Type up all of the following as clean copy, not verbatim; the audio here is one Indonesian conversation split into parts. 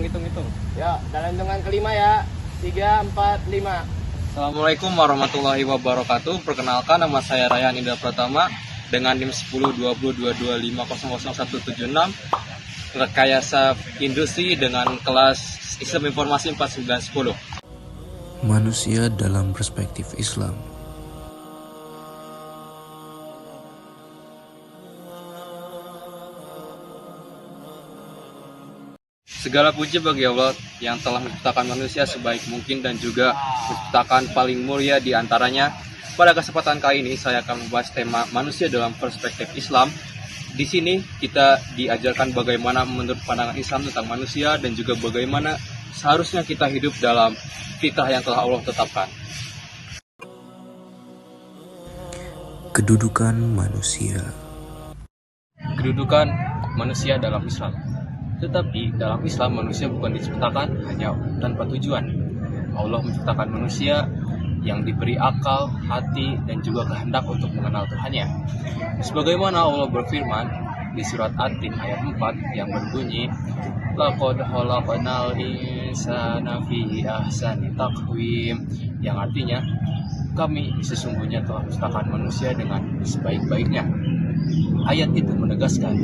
hitung. Ya, dalam hitungan kelima ya. 3, 4, 5. Assalamualaikum warahmatullahi wabarakatuh. Perkenalkan, nama saya Rayhan Indra Pratama dengan NIM 102022500176, rekayasa industri dengan kelas Sistem Informasi 4910. Manusia dalam perspektif Islam. Segala puji bagi Allah yang telah menciptakan manusia sebaik mungkin dan juga menciptakan paling mulia di antaranya. Pada kesempatan kali ini saya akan membahas tema manusia dalam perspektif Islam. Di sini kita diajarkan bagaimana menurut pandangan Islam tentang manusia dan juga bagaimana seharusnya kita hidup dalam fitrah yang telah Allah tetapkan. Kedudukan manusia. Kedudukan manusia dalam Islam. Tetapi dalam Islam manusia bukan diciptakan hanya tanpa tujuan. Allah menciptakan manusia yang diberi akal, hati, dan juga kehendak untuk mengenal Tuhannya. Sebagaimana Allah berfirman di surat At-Tin ayat 4 yang berbunyi, Laqad khalaqnal insana fi ahsani taqwim, yang artinya kami sesungguhnya telah menciptakan manusia dengan sebaik-baiknya. Ayat itu menegaskan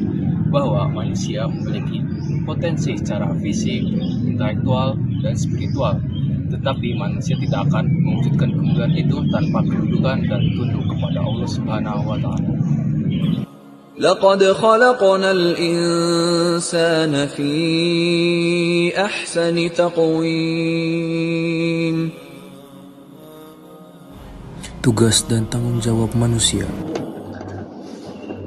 bahwa manusia memiliki potensi secara fisik, intelektual, dan spiritual. Tetapi manusia tidak akan mewujudkan kemuliaan itu tanpa kedudukan dan tunduk kepada Allah Subhanahu wa Ta'ala. لقد خلقنا الإنسان في أحسن تقويم. Tugas dan tanggung jawab manusia.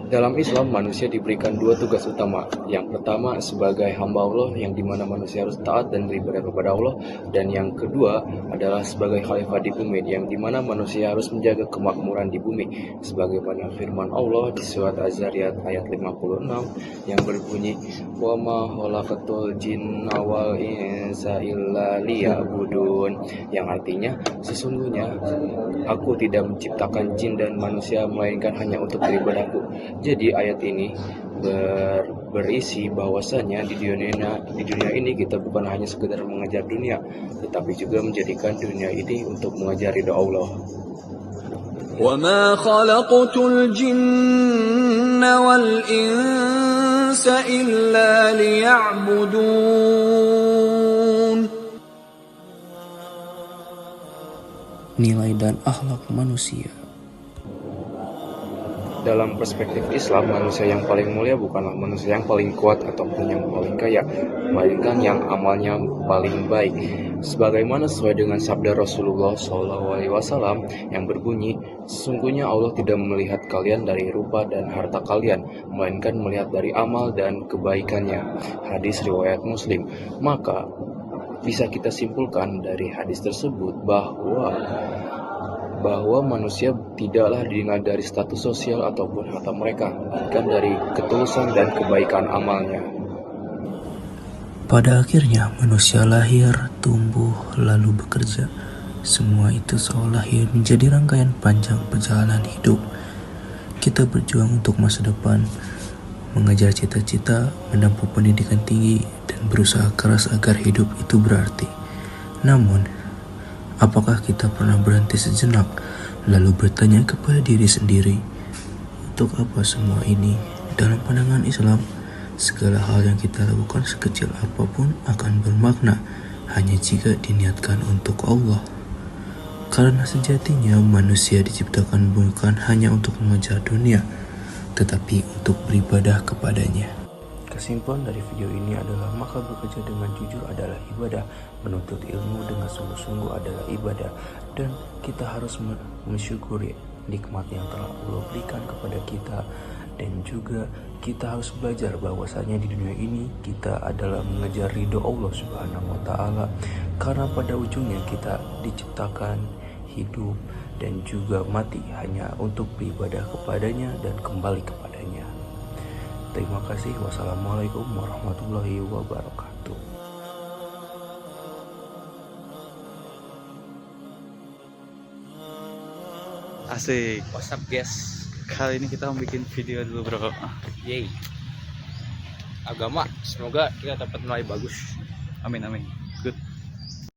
Dalam Islam, manusia diberikan dua tugas utama. Yang pertama sebagai hamba Allah, yang dimana manusia harus taat dan beribadah kepada Allah. Dan yang kedua adalah sebagai khalifah di bumi, yang dimana manusia harus menjaga kemakmuran di bumi. Sebagaimana firman Allah di surat Az-Zariyat ayat 56 yang berbunyi, Wa ma khalaqatul jinna wal insa illa liya'budun, yang artinya sesungguhnya aku tidak menciptakan jin dan manusia melainkan hanya untuk beribadahku. Jadi ayat ini berisi bahwasanya di dunia ini kita bukan hanya sekedar mengejar dunia, tetapi juga menjadikan dunia ini untuk mengejar ridha Allah. وَمَا خَلَقْتُ الْجِنَّ وَالْإِنسَ إِلَّا لِيَعْبُدُونَ. Nilai dan akhlak manusia. Dalam perspektif Islam, manusia yang paling mulia bukanlah manusia yang paling kuat ataupun yang paling kaya, melainkan yang amalnya paling baik. Sebagaimana sesuai dengan sabda Rasulullah SAW yang berbunyi, sesungguhnya Allah tidak melihat kalian dari rupa dan harta kalian, melainkan melihat dari amal dan kebaikannya. Hadis riwayat Muslim. Maka bisa kita simpulkan dari hadis tersebut bahwa manusia tidaklah dinilai dari status sosial ataupun harta mereka, melainkan dari ketulusan dan kebaikan amalnya. Pada akhirnya manusia lahir, tumbuh, lalu bekerja. Semua itu seolah menjadi rangkaian panjang perjalanan hidup. Kita berjuang untuk masa depan, mengejar cita-cita, menempuh pendidikan tinggi, dan berusaha keras agar hidup itu berarti. Namun, apakah kita pernah berhenti sejenak, lalu bertanya kepada diri sendiri, untuk apa semua ini? Dalam pandangan Islam, segala hal yang kita lakukan sekecil apapun akan bermakna hanya jika diniatkan untuk Allah. Karena sejatinya manusia diciptakan bukan hanya untuk mengejar dunia, tetapi untuk beribadah kepadanya. Kesimpulan dari video ini adalah maka bekerja dengan jujur adalah ibadah, menuntut ilmu dengan sungguh-sungguh adalah ibadah, dan kita harus mensyukuri nikmat yang telah Allah berikan kepada kita, dan juga kita harus belajar bahwasanya di dunia ini kita adalah mengejar ridho Allah Subhanahu wa Ta'ala, karena pada ujungnya kita diciptakan hidup dan juga mati hanya untuk beribadah kepadanya dan kembali kepadanya. Terima kasih. Wassalamualaikum warahmatullahi wabarakatuh. Asik. What's up guys? Kali ini kita mau bikin video dulu bro. Yeay. Agama, semoga kita dapat nilai bagus. Amin amin. Good.